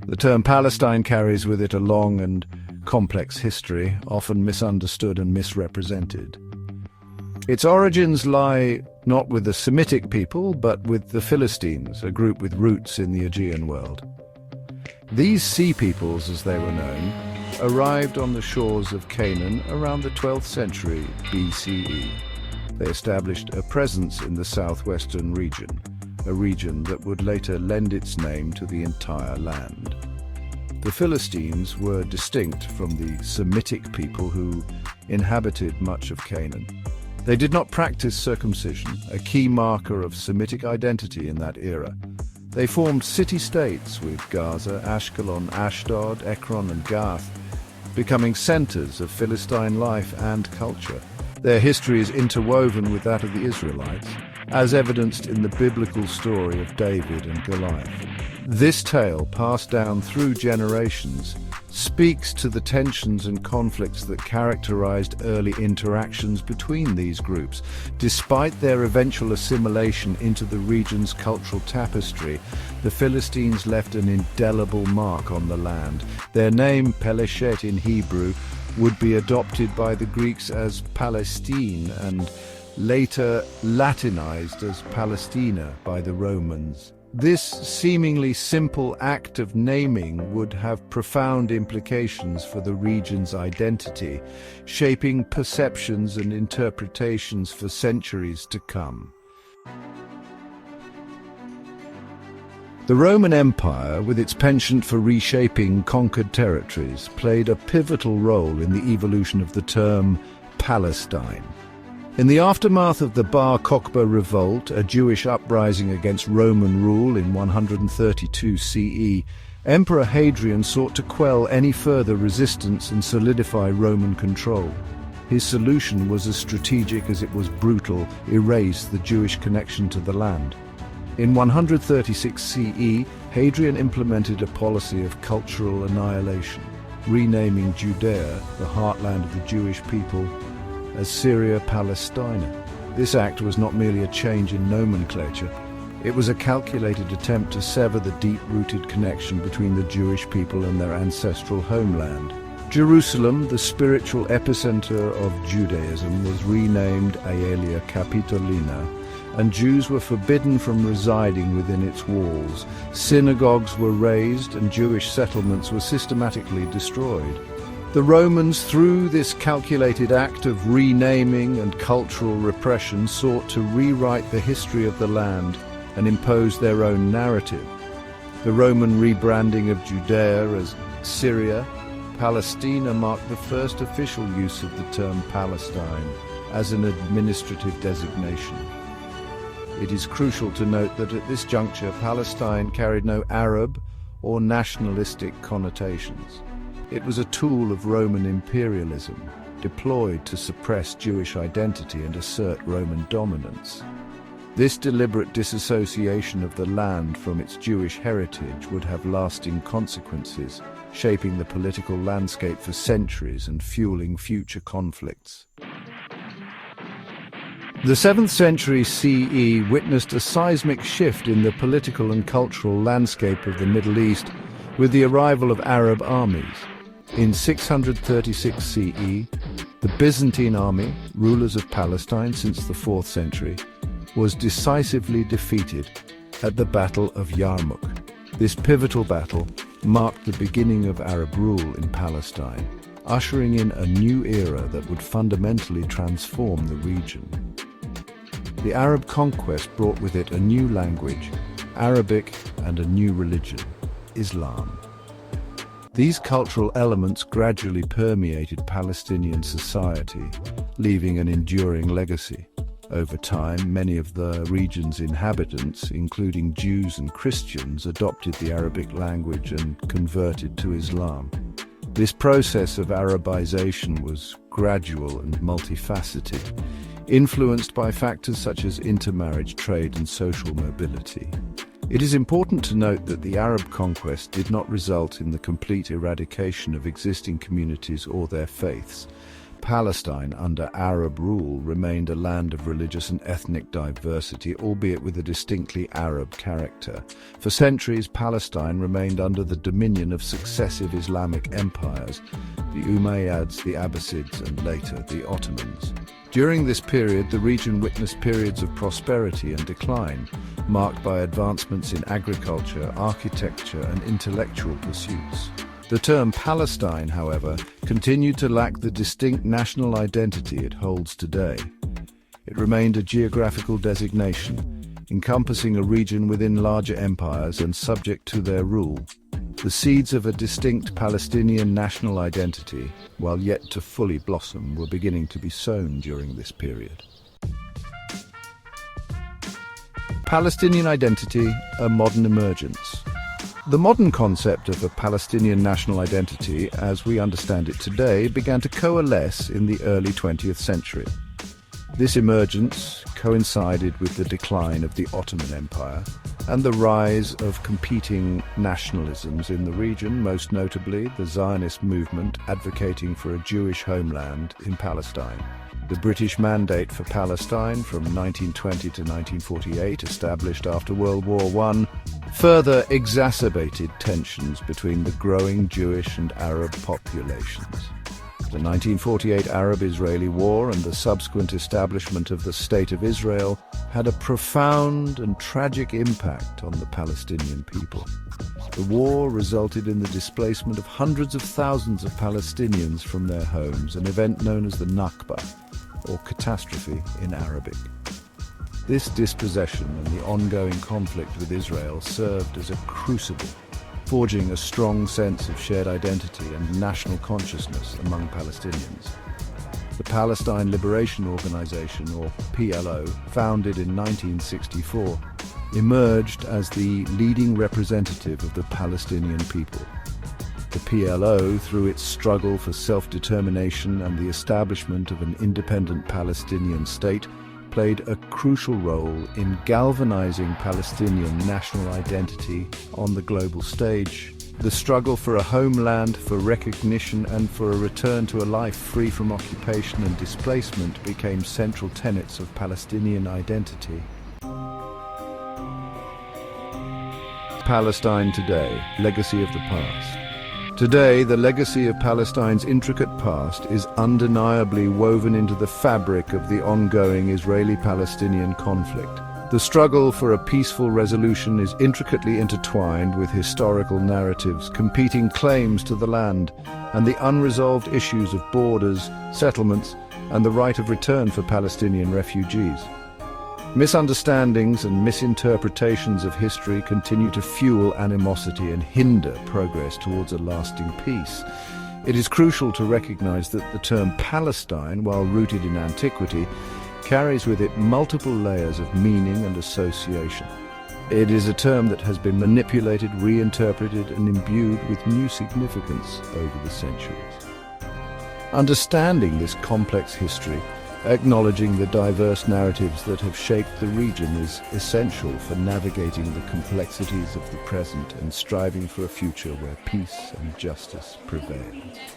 The term Palestine carries with it a long and complex history, often misunderstood and misrepresented. Its origins lie not with the Semitic people, but with the Philistines, a group with roots in the Aegean world. These sea peoples, as they were known, arrived on the shores of Canaan around the 12th century BCE. They established a presence in the southwestern region, a region that would later lend its name to the entire land. The Philistines were distinct from the Semitic people who inhabited much of Canaan. They did not practice circumcision, a key marker of Semitic identity in that era. They formed city-states with Gaza, Ashkelon, Ashdod, Ekron and Gath, becoming centers of Philistine life and culture. Their history is interwoven with that of the Israelites, as evidenced in the biblical story of David and Goliath. This tale, passed down through generations, speaks to the tensions and conflicts that characterized early interactions between these groups. Despite their eventual assimilation into the region's cultural tapestry, the Philistines left an indelible mark on the land. Their name, Peleshet in Hebrew, would be adopted by the Greeks as Palestine and later Latinized as Palestina by the Romans. This seemingly simple act of naming would have profound implications for the region's identity, shaping perceptions and interpretations for centuries to come. The Roman Empire, with its penchant for reshaping conquered territories, played a pivotal role in the evolution of the term Palestine. In the aftermath of the Bar Kokhba Revolt, a Jewish uprising against Roman rule in 132 CE, Emperor Hadrian sought to quell any further resistance and solidify Roman control. His solution was as strategic as it was brutal: erase the Jewish connection to the land. In 136 CE, Hadrian implemented a policy of cultural annihilation, renaming Judea, the heartland of the Jewish people, as Syria Palaestina. This act was not merely a change in nomenclature, it was a calculated attempt to sever the deep-rooted connection between the Jewish people and their ancestral homeland. Jerusalem, the spiritual epicenter of Judaism, was renamed Aelia Capitolina, and Jews were forbidden from residing within its walls. Synagogues were razed and Jewish settlements were systematically destroyed. The Romans, through this calculated act of renaming and cultural repression, sought to rewrite the history of the land and impose their own narrative. The Roman rebranding of Judea as Syria Palaestina marked the first official use of the term Palestine as an administrative designation. It is crucial to note that at this juncture, Palestine carried no Arab or nationalistic connotations. It was a tool of Roman imperialism, deployed to suppress Jewish identity and assert Roman dominance. This deliberate disassociation of the land from its Jewish heritage would have lasting consequences, shaping the political landscape for centuries and fueling future conflicts. The 7th century CE witnessed a seismic shift in the political and cultural landscape of the Middle East with the arrival of Arab armies. In 636 CE, the Byzantine army, rulers of Palestine since the 4th century, was decisively defeated at the Battle of Yarmouk. This pivotal battle marked the beginning of Arab rule in Palestine, ushering in a new era that would fundamentally transform the region. The Arab conquest brought with it a new language, Arabic, and a new religion, Islam. These cultural elements gradually permeated Palestinian society, leaving an enduring legacy. Over time, many of the region's inhabitants, including Jews and Christians, adopted the Arabic language and converted to Islam. This process of Arabization was gradual and multifaceted, influenced by factors such as intermarriage, trade, and social mobility. It is important to note that the Arab conquest did not result in the complete eradication of existing communities or their faiths, Palestine, under Arab rule, remained a land of religious and ethnic diversity, albeit with a distinctly Arab character. For centuries, Palestine remained under the dominion of successive Islamic empires, the Umayyads, the Abbasids, and later the Ottomans. During this period, the region witnessed periods of prosperity and decline, marked by advancements in agriculture, architecture, and intellectual pursuits. The term Palestine, however, continued to lack the distinct national identity it holds today. It remained a geographical designation, encompassing a region within larger empires and subject to their rule. The seeds of a distinct Palestinian national identity, while yet to fully blossom, were beginning to be sown during this period. Palestinian identity, a modern emergence. The modern concept of a Palestinian national identity, as we understand it today, began to coalesce in the early 20th century. This emergence coincided with the decline of the Ottoman Empire and the rise of competing nationalisms in the region, most notably the Zionist movement advocating for a Jewish homeland in Palestine. The British Mandate for Palestine from 1920 to 1948, established after World War I, further exacerbated tensions between the growing Jewish and Arab populations. The 1948 Arab-Israeli War and the subsequent establishment of the State of Israel had a profound and tragic impact on the Palestinian people. The war resulted in the displacement of hundreds of thousands of Palestinians from their homes, an event known as the Nakba, or catastrophe in Arabic. This dispossession and the ongoing conflict with Israel served as a crucible, forging a strong sense of shared identity and national consciousness among Palestinians. The Palestine Liberation Organization, or PLO, founded in 1964, emerged as the leading representative of the Palestinian people. The PLO, through its struggle for self-determination and the establishment of an independent Palestinian state, played a crucial role in galvanizing Palestinian national identity on the global stage. The struggle for a homeland, for recognition, and for a return to a life free from occupation and displacement became central tenets of Palestinian identity. Palestine today, legacy of the past. Today, the legacy of Palestine's intricate past is undeniably woven into the fabric of the ongoing Israeli-Palestinian conflict. The struggle for a peaceful resolution is intricately intertwined with historical narratives, competing claims to the land, and the unresolved issues of borders, settlements, and the right of return for Palestinian refugees. Misunderstandings and misinterpretations of history continue to fuel animosity and hinder progress towards a lasting peace. It is crucial to recognize that the term Palestine, while rooted in antiquity, carries with it multiple layers of meaning and association. It is a term that has been manipulated, reinterpreted, and imbued with new significance over the centuries. Understanding this complex history, acknowledging the diverse narratives that have shaped the region, is essential for navigating the complexities of the present and striving for a future where peace and justice prevail.